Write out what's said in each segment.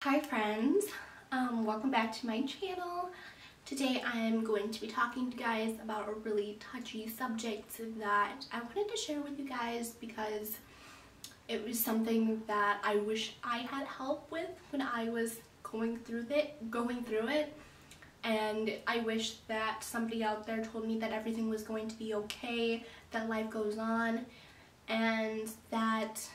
Hi friends, welcome back to my channel. Today I'm going to be talking to you guys about a really touchy subject that I wanted to share with you guys because it was something that I wish I had help with when I was going through it, and I wish that somebody out there told me that everything was going to be okay, that life goes on, and that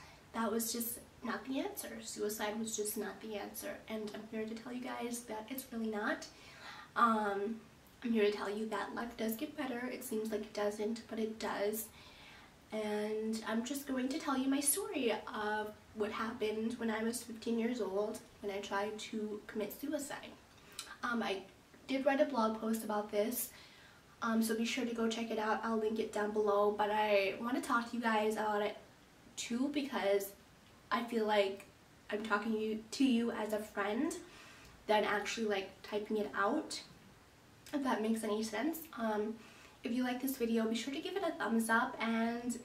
was just not the answer. Suicide was just not the answer, and I'm here to tell you guys that it's really not. I'm here to tell you that life does get better. It seems like it doesn't, but it does. And I'm just going to tell you my story of what happened when I was 15 years old when I tried to commit suicide. I did write a blog post about this, so be sure to go check it out. I'll link it down below, but I want to talk to you guys about it too because I feel like I'm talking to you as a friend than actually like typing it out, if that makes any sense. If you like this video, be sure to give it a thumbs up and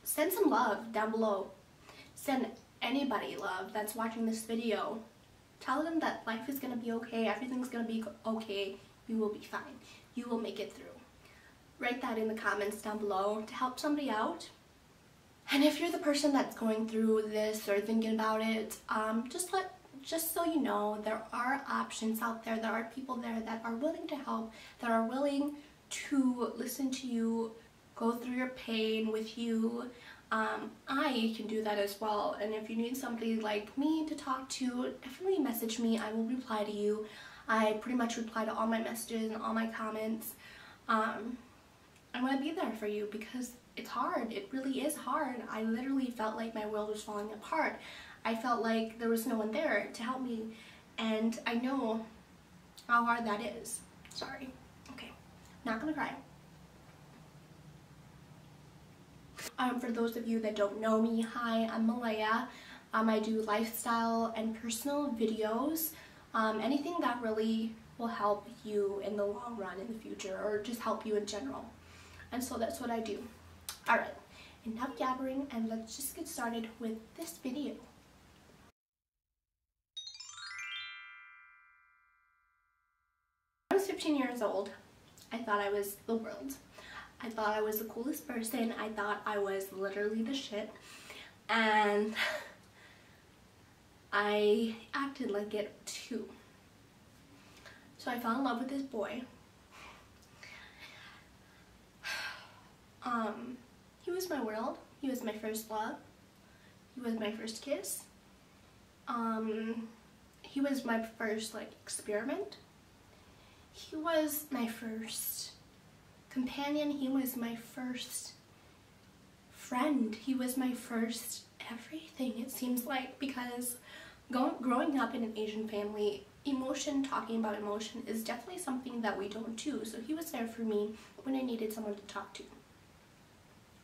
send some love down below. Send anybody love that's watching this video. Tell them that life is gonna be okay, everything's gonna be okay, you will be fine, you will make it through. Write that in the comments down below to help somebody out. And if you're the person that's going through this or thinking about it, just so you know, there are options out there. There are people there that are willing to help, that are willing to listen to you, go through your pain with you. I can do that as well. And if you need somebody like me to talk to, definitely message me. I will reply to you. I pretty much reply to all my messages and all my comments. I want to be there for you because it's hard. It really is hard. I literally felt like my world was falling apart. I felt like there was no one there to help me, and I know how hard that is. Sorry. Okay. Not gonna cry. For those of you that don't know me, hi, I'm Malaya. I do lifestyle and personal videos. Anything that really will help you in the long run in the future, or just help you in general. And so that's what I do. Alright, enough gabbering, and let's just get started with this video. I was 15 years old. I thought I was the world. I thought I was the coolest person. I thought I was literally the shit. And I acted like it too. So I fell in love with this boy. He was my world. He was my first love. He was my first kiss. He was my first experiment. He was my first companion. He was my first friend. He was my first everything, it seems like, because growing up in an Asian family, talking about emotion is definitely something that we don't do. So he was there for me when I needed someone to talk to.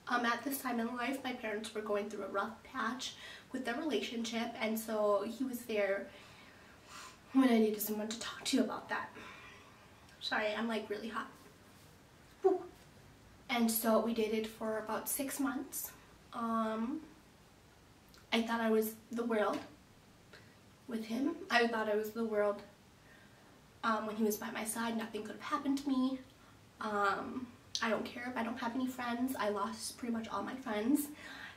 At this time in life, my parents were going through a rough patch with their relationship, and so he was there when I needed someone to talk to about that. Sorry, I'm like really hot. Woo. And so we dated for about 6 months. I thought I was the world with him. I thought I was the world when he was by my side. Nothing could have happened to me. I don't care if I don't have any friends. I lost pretty much all my friends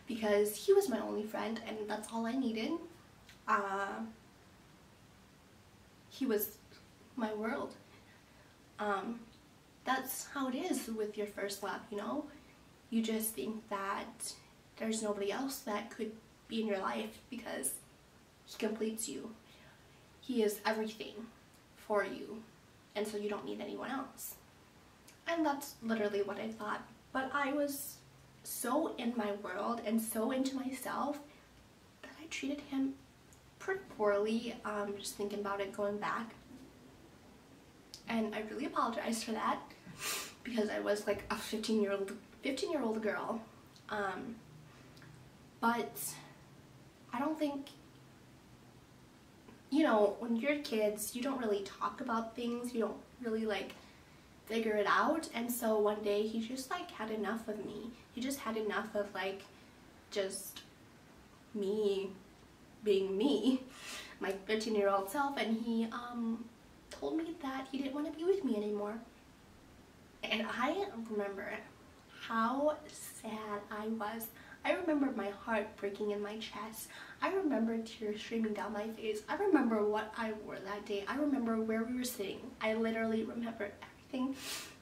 because he was my only friend, and that's all I needed. He was my world. That's how it is with your first love, you know? You just think that there's nobody else that could be in your life because he completes you. He is everything for you, and so you don't need anyone else. And that's literally what I thought. But I was so in my world and so into myself that I treated him pretty poorly, just thinking about it going back. And I really apologize for that because I was like a 15-year-old girl. But I don't think, you know, when you're kids, you don't really talk about things. You don't really figure it out. And so one day he just had enough of me. He just had enough of just me being me. my 13-year-old self, and he told me that he didn't want to be with me anymore. And I remember how sad I was. I remember my heart breaking in my chest. I remember tears streaming down my face. I remember what I wore that day. I remember where we were sitting. I literally remember everything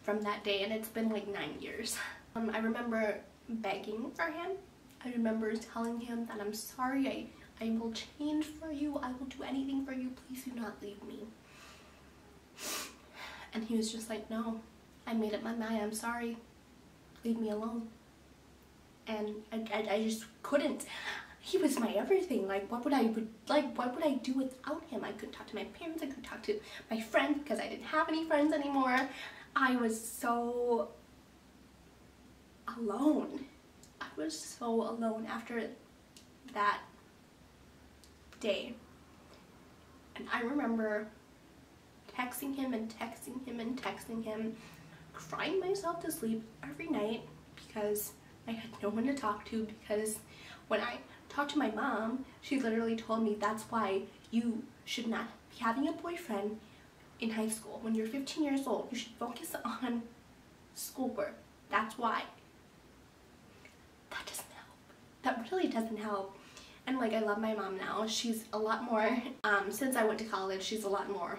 from that day, and it's been like 9 years. I remember begging for him. I remember telling him that I'm sorry, I will change for you, I will do anything for you, please do not leave me. And he was just like, no, I made up my mind, I'm sorry, leave me alone. And I just couldn't. He was my everything. Like, what would I do without him? I couldn't talk to my parents, I couldn't talk to my friends because I didn't have any friends anymore. I was so alone. I was so alone after that day. And I remember texting him and texting him and texting him, crying myself to sleep every night because I had no one to talk to, because when I talked to my mom, she literally told me that's why you should not be having a boyfriend in high school. When you're 15 years old, you should focus on schoolwork. That's why. That doesn't help. That really doesn't help. And like, I love my mom now. She's a lot more, since I went to college, she's a lot more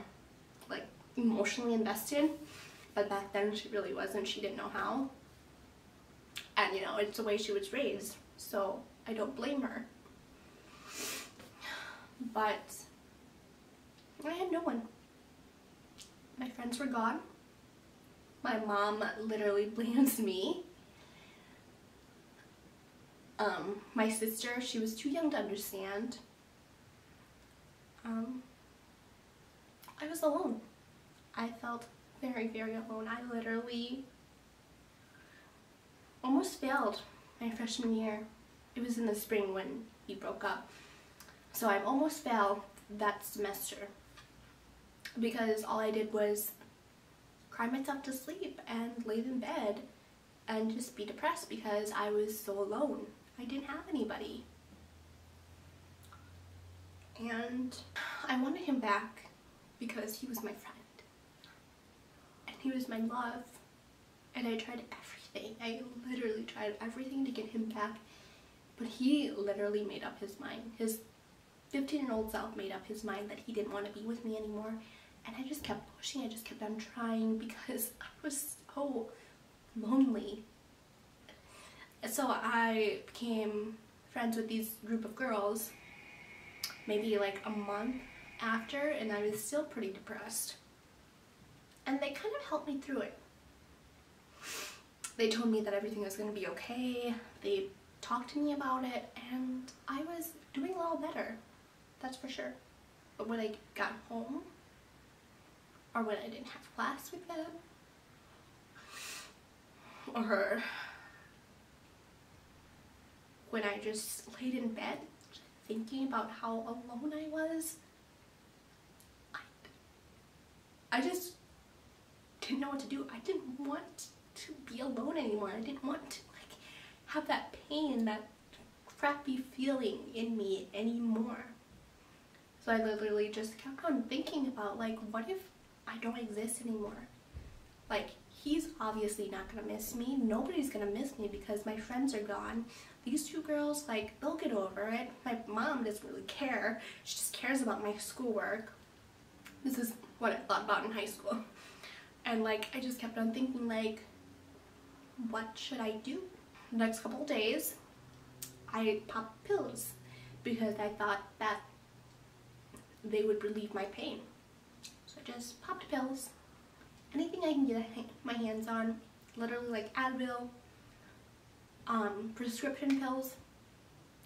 like emotionally invested. But back then she really wasn't. She didn't know how. And you know, it's the way she was raised. So I don't blame her. But I had no one. My friends were gone. My mom literally blames me. My sister, she was too young to understand. I was alone. I felt very, very alone. I literally almost failed my freshman year. It was in the spring when he broke up. So I almost failed that semester because all I did was cry myself to sleep and lay in bed and just be depressed because I was so alone. I didn't have anybody. And I wanted him back because he was my friend. And he was my love. And I tried everything. I literally tried everything to get him back. But he literally made up his mind. His 15-year-old self made up his mind that he didn't want to be with me anymore. And I just kept pushing. I just kept on trying because I was so lonely. So I became friends with these group of girls maybe like a month after, and I was still pretty depressed. And they kind of helped me through it. They told me that everything was going to be okay. They talked to me about it, and I was doing a little better. That's for sure. But when I got home, or when I didn't have class with them, or when I just laid in bed thinking about how alone I was, I just didn't know what to do. I didn't want to be alone anymore. I didn't want to like have that pain, that crappy feeling in me anymore. So I literally just kept on thinking about like, what if I don't exist anymore? Like, he's obviously not gonna miss me. Nobody's gonna miss me because my friends are gone. These two girls, like, they'll get over it. My mom doesn't really care. She just cares about my schoolwork. This is what I thought about in high school. And like, I just kept on thinking like, what should I do? The next couple of days, I popped pills because I thought that they would relieve my pain. So I just popped pills. Anything I can get my hands on, literally like Advil, prescription pills,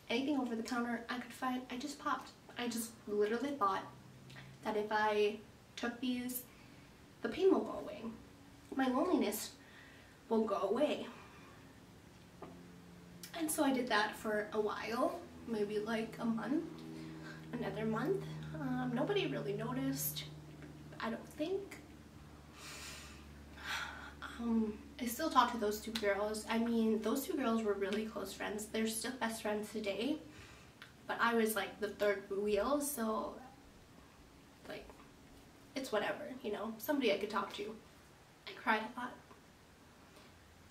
anything over the counter I could find, I just popped. I just literally thought that if I took these, the pain will go away. My loneliness will go away. And so I did that for a while, maybe like a month, another month. Nobody really noticed, I don't think. I still talk to those two girls. I mean, those two girls were really close friends. They're still best friends today. But I was like the third wheel, so it's whatever, you know, somebody I could talk to. I cried a lot.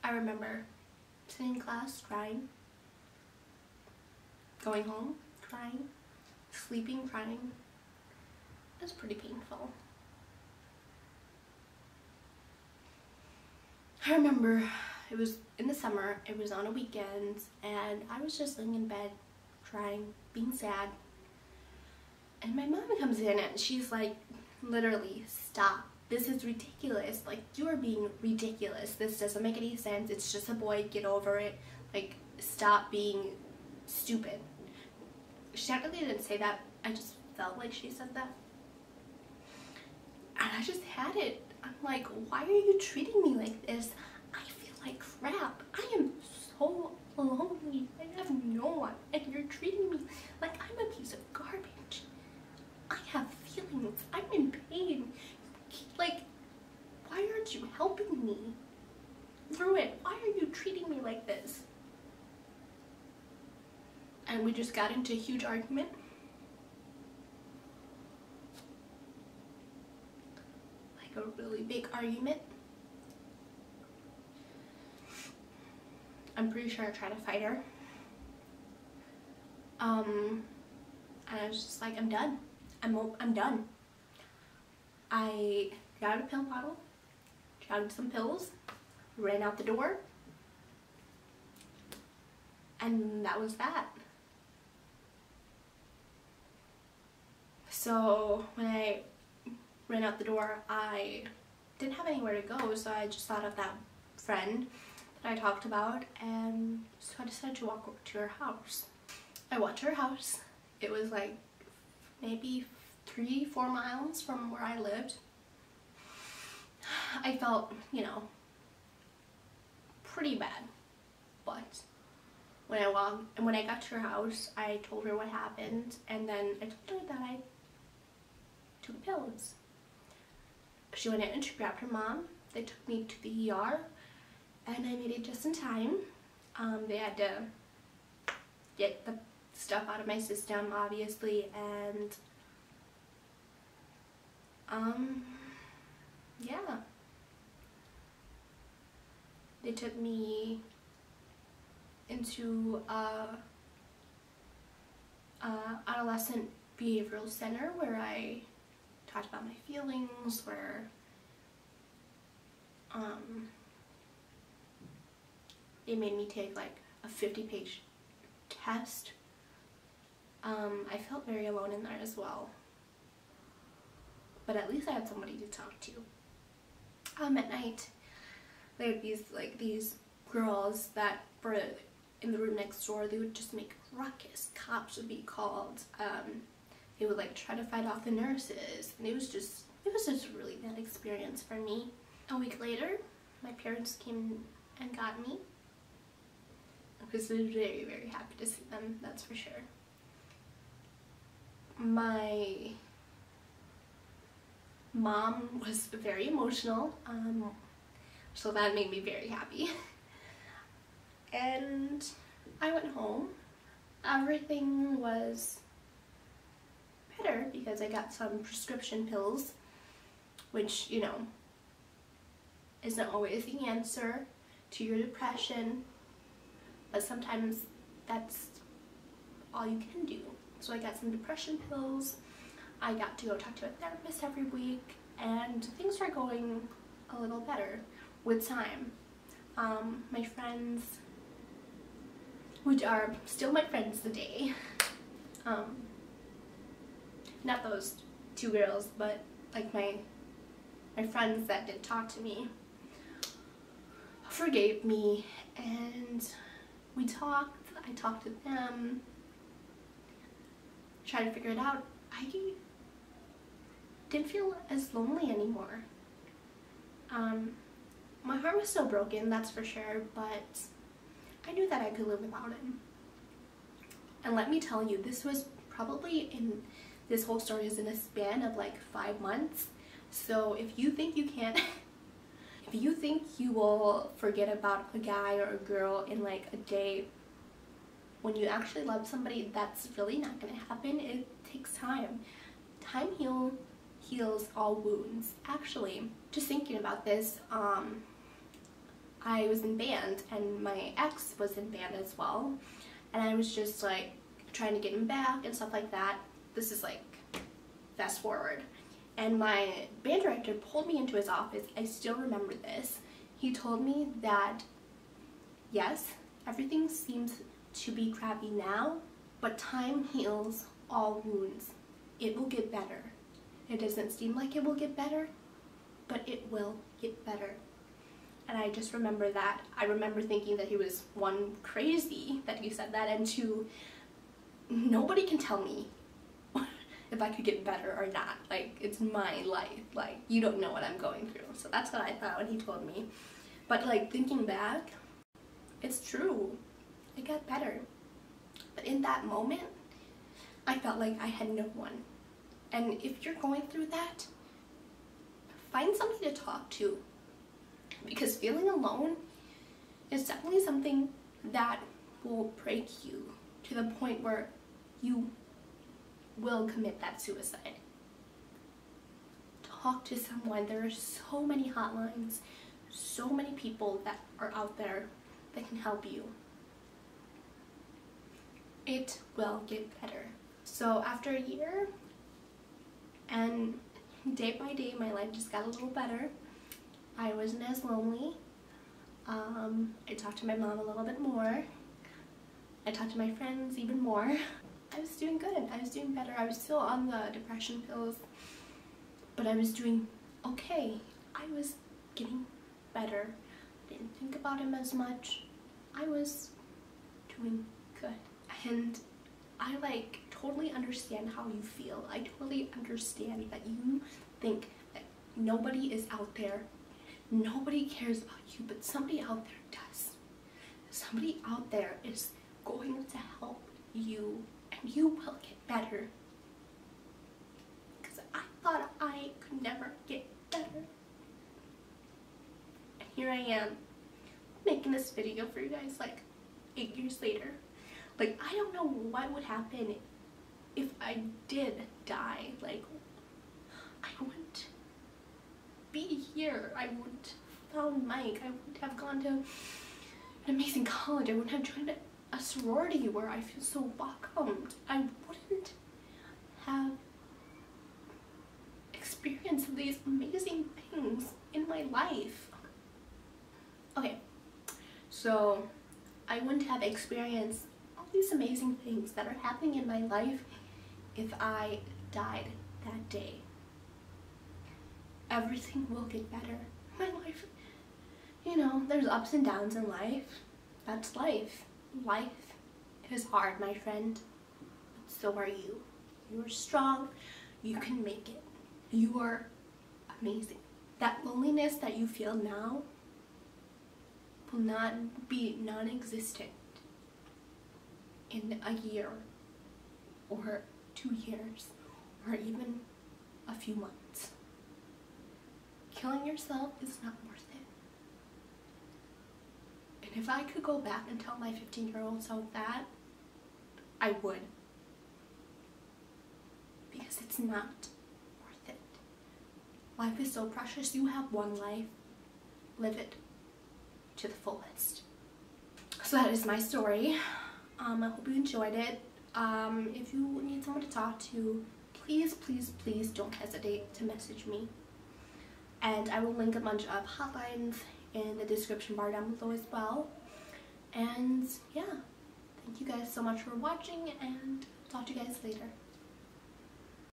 I remember sitting in class crying, going home crying, sleeping crying. It was pretty painful. I remember it was in the summer, it was on a weekend, and I was just laying in bed crying, being sad. And my mom comes in and she's like, literally, stop. This is ridiculous. Like, you are being ridiculous. This doesn't make any sense. It's just a boy. Get over it. Like, stop being stupid. She technically didn't say that. I just felt like she said that. And I just had it. I'm like, why are you treating me like this? I feel like crap. I am so lonely. I have no one. And you're treating me like I'm a piece of garbage. I have feelings. I'm in pain. Like, why aren't you helping me through it? Why are you treating me like this? And we just got into a huge argument. Like a really big argument. I'm pretty sure I tried to fight her. And I was just like, I'm done. I'm done. I got a pill bottle, chugged some pills, ran out the door, and that was that. So when I ran out the door, I didn't have anywhere to go, so I just thought of that friend that I talked about, and so I decided to walk over to her house. I went to her house. It was like maybe 3-4 miles from where I lived. I felt, you know, pretty bad, but when I got to her house, I told her what happened, and then I told her that I took pills. She went in and she grabbed her mom. They took me to the ER, and I made it just in time. They had to get the stuff out of my system, obviously, and yeah. They took me into a adolescent behavioral center where I talked about my feelings, where they made me take like a 50-page test. I felt very alone in there as well. But at least I had somebody to talk to. At night, there would be these girls that were in the room next door. They would just make ruckus. Cops would be called. They would like try to fight off the nurses, and it was just a really bad experience for me. A week later, my parents came and got me. I was very, very happy to see them, that's for sure. My mom was very emotional, so that made me very happy. And I went home. Everything was better because I got some prescription pills, which, you know, isn't always the answer to your depression, but sometimes that's all you can do. So I got some depression pills. I got to go talk to a therapist every week, and things are going a little better with time. My friends, which are still my friends today, not those two girls, but like my friends that did talk to me, forgave me, and we talked. I talked to them, tried to figure it out. I didn't feel as lonely anymore. My heart was still broken, that's for sure, but I knew that I could live without him. And let me tell you, this was probably this whole story is in a span of like 5 months. So if you think you can't, if you think you will forget about a guy or a girl in like a day, when you actually love somebody, that's really not going to happen. It takes time. Time heals heals all wounds. Actually, just thinking about this, I was in band and my ex was in band as well, and I was just like trying to get him back and stuff like that. This is like fast forward, and my band director pulled me into his office. I still remember this. He told me that yes, everything seems to be crappy now, but time heals all wounds. It will get better. It doesn't seem like it will get better, but it will get better. And I just remember that. I remember thinking that he was, one, crazy that he said that, and two, nobody can tell me if I could get better or not. Like, it's my life. Like, you don't know what I'm going through. So that's what I thought when he told me. But like, thinking back, it's true. It got better. But in that moment, I felt like I had no one. And if you're going through that, find somebody to talk to. Because feeling alone is definitely something that will break you to the point where you will commit that suicide. Talk to someone. There are so many hotlines, so many people that are out there that can help you. It will get better. So after a year, and day by day, my life just got a little better. I wasn't as lonely. I talked to my mom a little bit more. I talked to my friends even more. I was doing good. I was doing better. I was still on the depression pills, but I was doing okay. I was getting better. I didn't think about him as much. I was doing good. And I like totally understand how you feel. I totally understand that you think that nobody is out there. Nobody cares about you, but somebody out there does. Somebody out there is going to help you, and you will get better. Because I thought I could never get better. And here I am, making this video for you guys like 8 years later. Like, I don't know what would happen if I did die. Like, I wouldn't be here. I wouldn't have found Mike. I wouldn't have gone to an amazing college. I wouldn't have joined a sorority where I feel so welcomed. I wouldn't have experienced these amazing things in my life. Okay, so I wouldn't have experienced all these amazing things that are happening in my life if I died that day. Everything will get better. My life, you know, there's ups and downs in life. That's life. Life is hard, my friend. But so are you. You are strong. You can make it. You are amazing. That loneliness that you feel now will not be non-existent in a year or 2 years or even a few months. Killing yourself is not worth it. And if I could go back and tell my 15-year-old self that, I would. Because it's not worth it. Life is so precious. You have one life. Live it to the fullest. So that is my story. I hope you enjoyed it. If you need someone to talk to, please, please, please don't hesitate to message me. And I will link a bunch of hotlines in the description bar down below as well. And yeah, thank you guys so much for watching, and talk to you guys later.